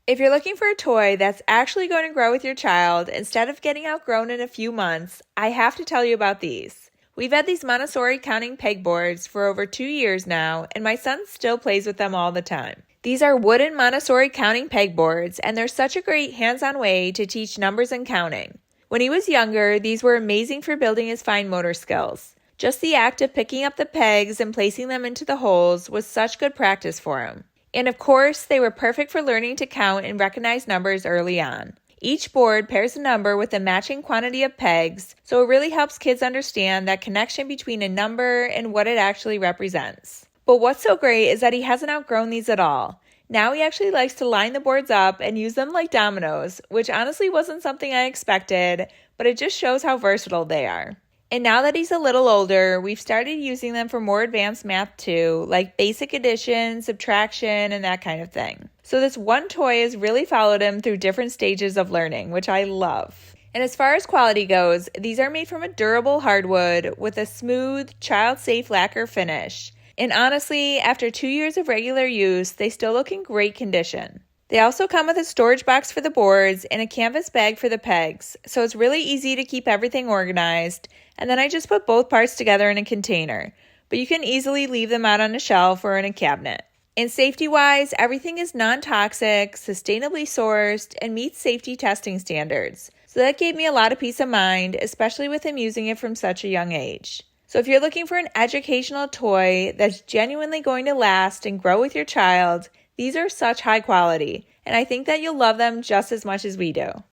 If you're looking for a toy that's actually going to grow with your child instead of getting outgrown in a few months, I have to tell you about these. We've had these Montessori counting pegboards for over 2 years now, and my son still plays with them all the time. These are wooden Montessori counting pegboards, and they're such a great hands-on way to teach numbers and counting. When he was younger, these were amazing for building his fine motor skills. Just the act of picking up the pegs and placing them into the holes was such good practice for him. And of course, they were perfect for learning to count and recognize numbers early on. Each board pairs a number with a matching quantity of pegs, so it really helps kids understand that connection between a number and what it actually represents. But what's so great is that he hasn't outgrown these at all. Now he actually likes to line the boards up and use them like dominoes, which honestly wasn't something I expected, but it just shows how versatile they are. And now that he's a little older, we've started using them for more advanced math too, like basic addition, subtraction, and that kind of thing. So this one toy has really followed him through different stages of learning, which I love. And as far as quality goes, these are made from a durable hardwood with a smooth, child-safe lacquer finish. And honestly, after 2 years of regular use, they still look in great condition. They also come with a storage box for the boards and a canvas bag for the pegs, so it's really easy to keep everything organized, and then I just put both parts together in a container, but you can easily leave them out on a shelf or in a cabinet. And safety-wise, everything is non-toxic, sustainably sourced, and meets safety testing standards, so that gave me a lot of peace of mind, especially with him using it from such a young age. So if you're looking for an educational toy that's genuinely going to last and grow with your child, these are such high quality, and I think that you'll love them just as much as we do.